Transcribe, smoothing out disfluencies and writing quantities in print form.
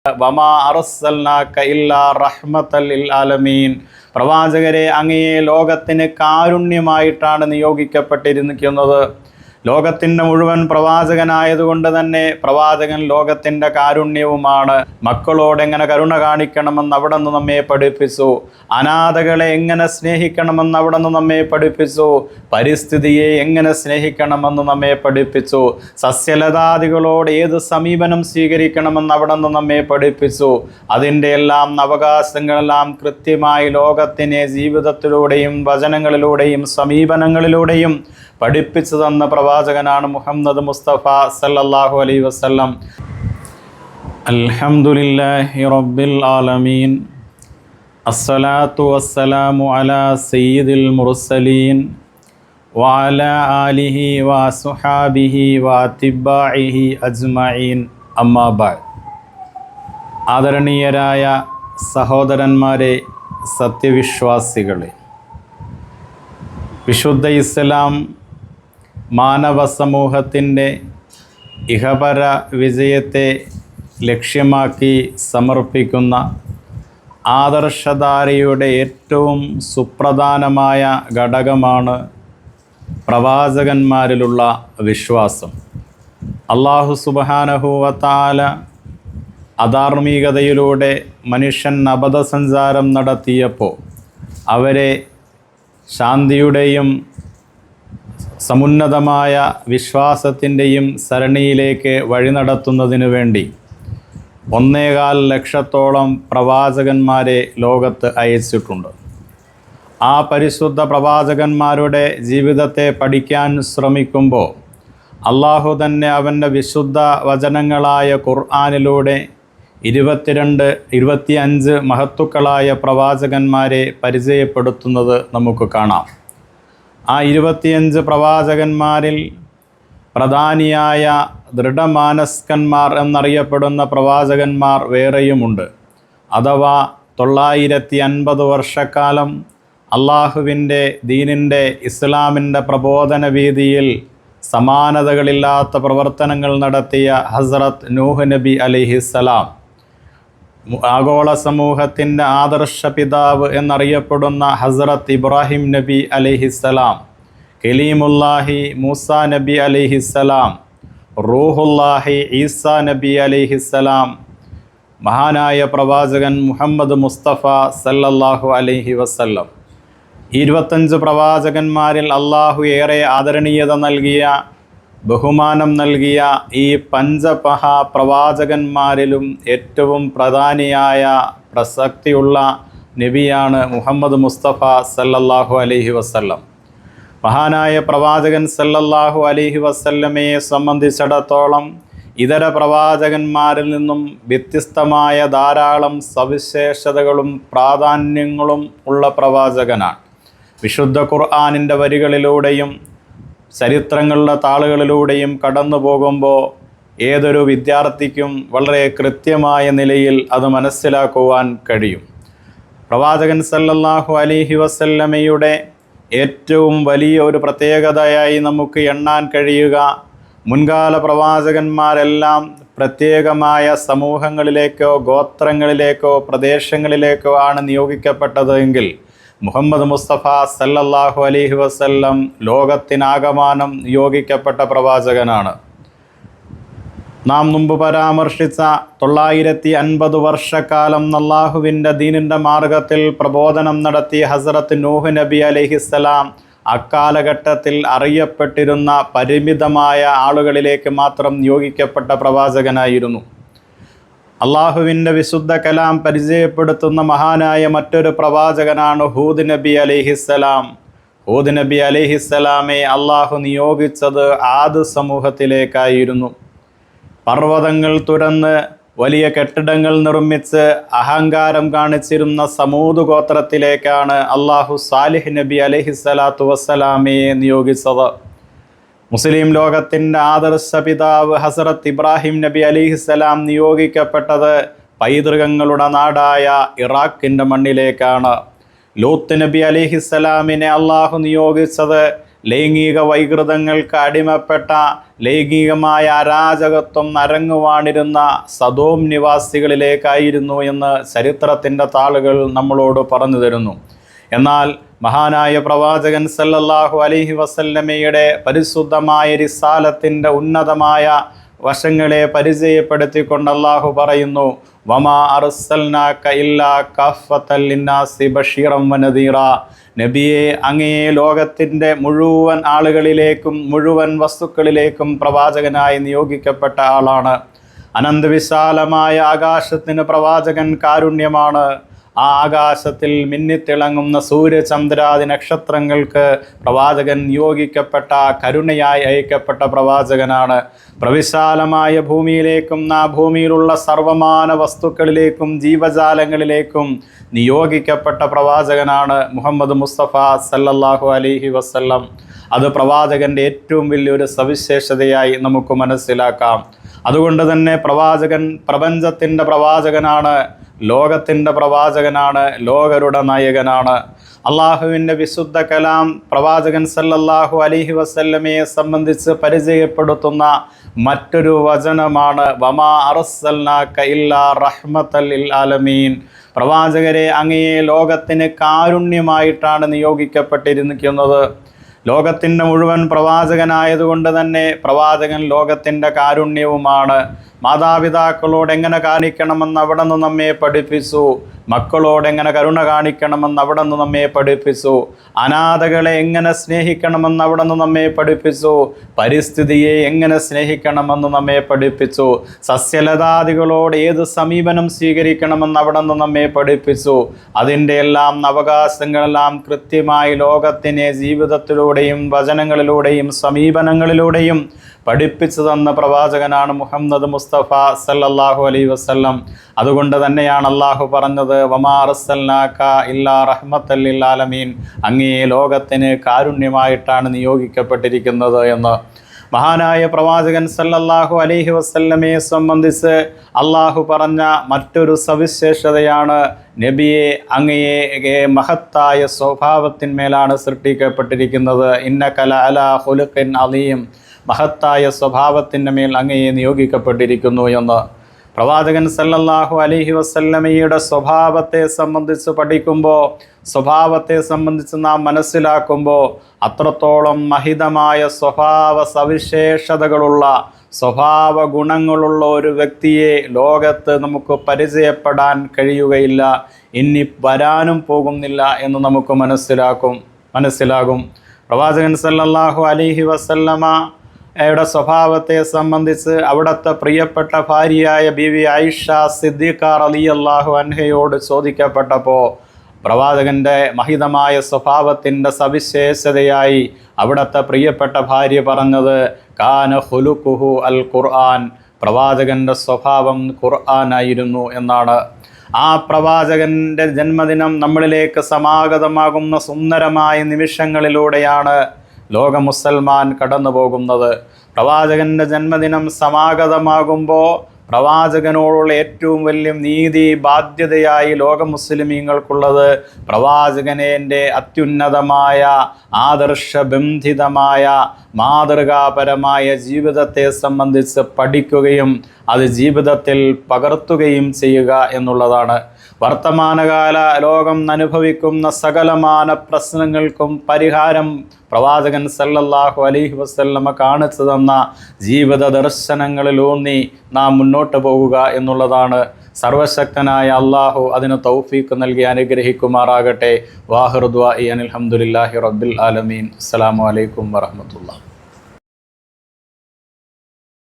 വമാ അർസൽനാക ഇല്ലാ റഹ്മത്തൽ ലിൽ ആലമീൻ. പ്രവാചകരെ, അങ്ങയെ ലോകത്തിന് കാരുണ്യമായിട്ടാണ് നിയോഗിക്കപ്പെട്ടിരിക്കുന്നത്. ലോകത്തിൻ്റെ മുഴുവൻ പ്രവാചകനായതുകൊണ്ട് തന്നെ പ്രവാചകൻ ലോകത്തിൻ്റെ കാരുണ്യവുമാണ്. മക്കളോട് എങ്ങനെ കരുണ കാണിക്കണമെന്ന് അവിടെ നിന്ന് നമ്മെ പഠിപ്പിച്ചു. അനാഥകളെ എങ്ങനെ സ്നേഹിക്കണമെന്ന് അവിടെ നിന്ന് നമ്മെ പഠിപ്പിച്ചു. പരിസ്ഥിതിയെ എങ്ങനെ സ്നേഹിക്കണമെന്ന് നമ്മെ പഠിപ്പിച്ചു. സസ്യലതാദികളോട് ഏത് സമീപനം സ്വീകരിക്കണമെന്ന് അവിടെ നിന്ന് നമ്മെ പഠിപ്പിച്ചു. അതിൻ്റെ എല്ലാം അവകാശങ്ങളെല്ലാം കൃത്യമായി ലോകത്തിനെ ജീവിതത്തിലൂടെയും വചനങ്ങളിലൂടെയും സമീപനങ്ങളിലൂടെയും പഠിപ്പിച്ചു തന്ന പ്രവാചകനാണ് മുഹമ്മദ് മുസ്തഫ സല്ലല്ലാഹു അലൈഹി വസല്ലം. അൽഹംദുലില്ലാഹി റബ്ബിൽ ആലമീൻ. അസ്സലാത്തു വസ്സലാമു അലാ സയ്യിദിൽ മുർസലീൻ വഅലാ ആലിഹി വഅസ്ഹാബിഹി വഅത്ബാഇഹി അജ്മഈൻ. അമ്മാ ബഅദ്. ആദരണീയരായ സഹോദരന്മാരെ, സത്യവിശ്വാസികളെ, വിശുദ്ധ ഇസ്ലാം മാനവ സമൂഹത്തിൻ്റെ ഇഹപര വിജയത്തെ ലക്ഷ്യമാക്കി സമർപ്പിക്കുന്ന ആദർശധാരയുടെ ഏറ്റവും സുപ്രധാനമായ ഘടകമാണ് പ്രവാചകന്മാരിലുള്ള വിശ്വാസം. അല്ലാഹു സുബ്ഹാനഹു വ തആല അധാർമികതയിലൂടെ മനുഷ്യൻ അബദ്ധസഞ്ചാരം നടത്തിയപ്പോൾ അവരെ ശാന്തിയുടെയും സമുന്നതമായ വിശ്വാസത്തിൻ്റെയും സരണിയിലേക്ക് വഴി നടത്തുന്നതിനു വേണ്ടി 1.25 ലക്ഷത്തോളം പ്രവാചകന്മാരെ ലോകത്ത് അയച്ചിട്ടുണ്ട്. ആ പരിശുദ്ധ പ്രവാചകന്മാരുടെ ജീവിതത്തെ പഠിക്കാൻ ശ്രമിക്കുമ്പോൾ അള്ളാഹു തന്നെ അവൻ്റെ വിശുദ്ധ വചനങ്ങളായ ഖുർആനിലൂടെ 25 മഹത്തുക്കളായ പ്രവാചകന്മാരെ പരിചയപ്പെടുത്തുന്നത് നമുക്ക് കാണാം. ആ 25 പ്രവാചകന്മാരിൽ പ്രധാനിയായ ദൃഢമാനസ്കന്മാർ എന്നറിയപ്പെടുന്ന പ്രവാചകന്മാർ വേറെയുമുണ്ട്. അഥവാ 950 വർഷക്കാലം അള്ളാഹുവിൻ്റെ ദീനിൻ്റെ ഇസ്ലാമിൻ്റെ പ്രബോധന വീതിയിൽ സമാനതകളില്ലാത്ത പ്രവർത്തനങ്ങൾ നടത്തിയ ഹസ്രത്ത് നൂഹ് നബി അലൈഹിസ്സലാം, ആഗോള സമൂഹത്തിൻ്റെ ആദർശ പിതാവ് എന്നറിയപ്പെടുന്ന ഹസ്രത്ത് ഇബ്രാഹിം നബി അലൈഹിസ്സലാം, കലീമുല്ലാഹി മൂസാ നബി അലൈഹിസ്സലാം, റൂഹുല്ലാഹി ഈസാ നബി അലൈഹിസ്സലാം, മഹാനായ പ്രവാചകൻ മുഹമ്മദ് മുസ്തഫ സല്ലല്ലാഹു അലൈഹി വസല്ലം. 25 പ്രവാചകന്മാരിൽ അള്ളാഹു ഏറെ ആദരണീയത നൽകിയ, ബഹുമാനം നൽകിയ ഈ പ്രവാചകന്മാരിലും ഏറ്റവും പ്രധാനിയായ പ്രസക്തിയുള്ള നബിയാണ് മുഹമ്മദ് മുസ്തഫ സല്ലല്ലാഹു അലൈഹി വസല്ലം. മഹാനായ പ്രവാചകൻ സല്ലല്ലാഹു അലൈഹി വസല്ലമയെ സംബന്ധിച്ചിടത്തോളം ഇതര പ്രവാചകന്മാരിൽ നിന്നും വ്യത്യസ്തമായ ധാരാളം സവിശേഷതകളും പ്രാധാന്യങ്ങളും ഉള്ള പ്രവാചകനാണ്. വിശുദ്ധ ഖുർആനിൻ്റെ വരികളിലൂടെയും ചരിത്രങ്ങളുടെ താളുകളിലൂടെയും കടന്നു പോകുമ്പോൾ ഏതൊരു വിദ്യാർത്ഥിക്കും വളരെ കൃത്യമായ നിലയിൽ അത് മനസ്സിലാക്കുവാൻ കഴിയും. പ്രവാചകൻ സല്ലല്ലാഹു അലൈഹി വസല്ലമയുടെ ഏറ്റവും വലിയ ഒരു പ്രത്യേകതയായി നമുക്ക് എണ്ണാൻ കഴിയുക, മുൻകാല പ്രവാചകന്മാരെല്ലാം പ്രത്യേകമായ സമൂഹങ്ങളിലേക്കോ ഗോത്രങ്ങളിലേക്കോ പ്രദേശങ്ങളിലേക്കോ ആണ് നിയോഗിക്കപ്പെട്ടതെങ്കിൽ മുഹമ്മദ് മുസ്തഫ സല്ലല്ലാഹു അലൈഹി വസല്ലം ലോകത്തിനാകമാനം നിയോഗിക്കപ്പെട്ട പ്രവാചകനാണ്. നാം മുമ്പ് പരാമർശിച്ച 950 വർഷക്കാലം അല്ലാഹുവിൻ്റെ ദീനിൻ്റെ മാർഗത്തിൽ പ്രബോധനം നടത്തിയ ഹസ്രത്ത് നൂഹ് നബി അലൈഹിസ്സലാം അക്കാലഘട്ടത്തിൽ അറിയപ്പെട്ടിരുന്ന പരിമിതമായ ആളുകളിലേക്ക് മാത്രം നിയോഗിക്കപ്പെട്ട പ്രവാചകനായിരുന്നു. അള്ളാഹുവിൻ്റെ വിശുദ്ധ കലാം പരിചയപ്പെടുത്തുന്ന മഹാനായ മറ്റൊരു പ്രവാചകനാണ് ഹൂദ് നബി അലൈഹിസ്സലാം. ഹൂദ് നബി അലൈഹിസ്സലാമെ അള്ളാഹു നിയോഗിച്ചത് ആദ് സമൂഹത്തിലേക്കായിരുന്നു. പർവ്വതങ്ങൾ തുരന്ന് വലിയ കെട്ടിടങ്ങൾ നിർമ്മിച്ച് അഹങ്കാരം കാണിച്ചിരുന്ന സമൂദ് ഗോത്രത്തിലേക്കാണ് അള്ളാഹു സാലിഹ് നബി അലൈഹിസ്സലാത്തു വസ്സലാമയെ നിയോഗിച്ചത്. മുസ്ലിം ലോകത്തിൻ്റെ ആദർശ പിതാവ് ഹസ്രത്ത് ഇബ്രാഹിം നബി അലൈഹിസ്സലാം നിയോഗിക്കപ്പെട്ടത് പൈതൃകങ്ങളുടെ നാടായ ഇറാഖിൻ്റെ മണ്ണിലേക്കാണ്. ലൂത്ത് നബി അലൈഹിസ്സലാമിനെ അള്ളാഹു നിയോഗിച്ചത് ലൈംഗിക വൈകൃതങ്ങൾക്ക് അടിമപ്പെട്ട ലൈംഗികമായ അരാജകത്വം അരങ്ങുവാണിരുന്ന സദോം നിവാസികളിലേക്കായിരുന്നു എന്ന് ചരിത്രത്തിൻ്റെ താളുകൾ നമ്മളോട് പറഞ്ഞു തരുന്നു. എന്നാൽ മഹാനായ പ്രവാചകൻ സല്ലല്ലാഹു അലൈഹി വസല്ലമയുടെ പരിശുദ്ധമായ റിസാലത്തിൻ്റെ ഉന്നതമായ വശങ്ങളെ പരിചയപ്പെടുത്തിക്കൊണ്ട് അല്ലാഹു പറയുന്നു, വമാ അർസൽനാക ഇല്ലാ കാഫത്തൽ ലിന്നാസി ബശീറൻ വനദീറ. നബിയെ, അങ്ങയെ ലോകത്തിൻ്റെ മുഴുവൻ ആളുകളിലേക്കും മുഴുവൻ വസ്തുക്കളിലേക്കും പ്രവാചകനായി നിയോഗിക്കപ്പെട്ട ആളാണ്. അനന്തവിശാലമായ ആകാശത്തിന് പ്രവാചകൻ കാരുണ്യമാണ്. ആ ആകാശത്തിൽ മിന്നിത്തിളങ്ങുന്ന സൂര്യചന്ദ്രാദി നക്ഷത്രങ്ങൾക്ക് പ്രവാചകൻ നിയോഗിക്കപ്പെട്ട കരുണയായി അയക്കപ്പെട്ട പ്രവാചകനാണ്. പ്രവിശാലമായ ഭൂമിയിലേക്കും ആ ഭൂമിയിലുള്ള സർവമാന വസ്തുക്കളിലേക്കും ജീവജാലങ്ങളിലേക്കും നിയോഗിക്കപ്പെട്ട പ്രവാചകനാണ് മുഹമ്മദ് മുസ്തഫ സല്ലല്ലാഹു അലൈഹി വസല്ലം. അത് പ്രവാചകൻ്റെ ഏറ്റവും വലിയൊരു സവിശേഷതയായി നമുക്ക് മനസ്സിലാക്കാം. അതുകൊണ്ട് തന്നെ പ്രവാചകൻ പ്രപഞ്ചത്തിൻ്റെ പ്രവാചകനാണ്, ലോകത്തിൻ്റെ പ്രവാചകനാണ്, ലോകരുടെ നായകനാണ്. അള്ളാഹുവിൻ്റെ വിശുദ്ധ കലാം പ്രവാചകൻ സല്ലല്ലാഹു അലൈഹി വസല്ലമയെ സംബന്ധിച്ച് പരിചയപ്പെടുത്തുന്ന മറ്റൊരു വചനമാണ് വമാ അർസൽനാക ഇല്ലാ റഹ്മത്തൽ ലിൽ ആലമീൻ. പ്രവാചകരെ, അങ്ങയെ ലോകത്തിന് കാരുണ്യമായിട്ടാണ് നിയോഗിക്കപ്പെട്ടിരിക്കുന്നത്. ലോകത്തിൻ്റെ മുഴുവൻ പ്രവാചകനായതുകൊണ്ട് തന്നെ പ്രവാചകൻ ലോകത്തിൻ്റെ കാരുണ്യവുമാണ്. മാതാപിതാക്കളോട് എങ്ങനെ കാണിക്കണമെന്ന് അവിടെ നിന്ന് നമ്മെ പഠിപ്പിച്ചു. മക്കളോട് എങ്ങനെ കരുണ കാണിക്കണമെന്ന് അവിടെ നിന്ന് നമ്മെ പഠിപ്പിച്ചു. അനാഥകളെ എങ്ങനെ സ്നേഹിക്കണമെന്ന് അവിടെ നിന്ന് നമ്മെ പഠിപ്പിച്ചു. പരിസ്ഥിതിയെ എങ്ങനെ സ്നേഹിക്കണമെന്ന് നമ്മെ പഠിപ്പിച്ചു. സസ്യലതാദികളോട് ഏത് സമീപനം സ്വീകരിക്കണമെന്ന് അവിടെ നിന്ന് നമ്മെ പഠിപ്പിച്ചു. അതിൻ്റെ എല്ലാം അവകാശങ്ങളെല്ലാം കൃത്യമായി ലോകത്തിനെ ജീവിതത്തിലൂടെയും വചനങ്ങളിലൂടെയും സമീപനങ്ങളിലൂടെയും പഠിപ്പിച്ചു തന്ന പ്രവാചകനാണ് മുഹമ്മദ് മുസ്തഫ സല്ലല്ലാഹു അലൈഹി വസല്ലം. അതുകൊണ്ട് തന്നെയാണ് അള്ളാഹു പറഞ്ഞത് വമാ അർസൽനാക ഇല്ലാ റഹ്മത്തൽ ലിൽ ആലമീൻ. അങ്ങയെ ലോകത്തിന് കാരുണ്യമായിട്ടാണ് നിയോഗിക്കപ്പെട്ടിരിക്കുന്നത് എന്ന്. മഹാനായ പ്രവാചകൻ സല്ലല്ലാഹു അലൈഹി വസല്ലമയെ സംബന്ധിച്ച് അള്ളാഹു പറഞ്ഞ മറ്റൊരു സവിശേഷതയാണ് നബിയെ, അങ്ങയെ മഹത്തായ സ്വഭാവത്തിന്മേലാണ് സൃഷ്ടിക്കപ്പെട്ടിരിക്കുന്നത്. ഇന്നക ലഅലാ ഖുലുഖിൻ അളീം. മഹത്തായ സ്വഭാവത്തിൻ്റെ മേൽ അങ്ങയെ നിയോഗിക്കപ്പെട്ടിരിക്കുന്നു എന്ന്. പ്രവാചകൻ സല്ലല്ലാഹു അലൈഹി വസല്ലമയുടെ സ്വഭാവത്തെ സംബന്ധിച്ച് പഠിക്കുമ്പോൾ, സ്വഭാവത്തെ സംബന്ധിച്ച് നാം മനസ്സിലാക്കുമ്പോൾ അത്രത്തോളം മഹിതമായ സ്വഭാവ സവിശേഷതകളുള്ള സ്വഭാവ ഗുണങ്ങളുള്ള ഒരു വ്യക്തിയെ ലോകത്ത് നമുക്ക് പരിചയപ്പെടാൻ കഴിയുകയില്ല, ഇനി വരാനും പോകുന്നില്ല എന്ന് നമുക്ക് മനസ്സിലാകും. പ്രവാചകൻ സല്ലല്ലാഹു അലൈഹി വസല്ലമ സ്വഭാവത്തെ സംബന്ധിച്ച് അവിടുത്തെ പ്രിയപ്പെട്ട ഭാര്യയായ ബീവി ആയിഷ സിദ്ദീഖ റളിയല്ലാഹു അൻഹയോട് ചോദിക്കപ്പെട്ടപ്പോൾ പ്രവാചകൻ്റെ മഹിതമായ സ്വഭാവത്തിൻ്റെ സവിശേഷതയായി അവിടുത്തെ പ്രിയപ്പെട്ട ഭാര്യ പറഞ്ഞത് കാന ഖുലുഖുഹു അൽ ഖുർആൻ. പ്രവാചകൻ്റെ സ്വഭാവം ഖുർആനായിരുന്നു എന്നാണ്. ആ പ്രവാചകൻ്റെ ജന്മദിനം നമ്മളിലേക്ക് സമാഗതമാകുന്ന സുന്ദരമായ നിമിഷങ്ങളിലൂടെയാണ് ലോക മുസൽമാൻ കടന്നു പോകുന്നത്. പ്രവാചകൻ്റെ ജന്മദിനം സമാഗതമാകുമ്പോൾ പ്രവാചകനോടുള്ള ഏറ്റവും വലിയ നീതി ബാധ്യതയായി ലോക മുസ്ലിമീങ്ങൾക്കുള്ളത് പ്രവാചകനെ അത്യുന്നതമായ ആദർശബന്ധിതമായ മാതൃകാപരമായ ജീവിതത്തെ സംബന്ധിച്ച് പഠിക്കുകയും അത് ജീവിതത്തിൽ പകർത്തുകയും ചെയ്യുക എന്നുള്ളതാണ്. വർത്തമാനകാല ലോകം അനുഭവിക്കുന്ന സകലമാന പ്രശ്നങ്ങൾക്കും പരിഹാരം പ്രവാചകൻ സല്ലല്ലാഹു അലൈഹി വസല്ലമ കാണിച്ചു തന്ന ജീവിത ദർശനങ്ങളിലൂന്നി നാം മുന്നോട്ട് പോകുക എന്നുള്ളതാണ്. സർവശക്തനായ അള്ളാഹു അതിന് തൗഫീഖ് നൽകി അനുഗ്രഹിക്കുമാറാകട്ടെ. വാഹിറു ദുആഇ അനിൽ ഹംദുലില്ലാഹി റബ്ബിൽ ആലമീൻ. അസ്സലാമു അലൈക്കും വറഹ്മത്തുള്ളാഹി.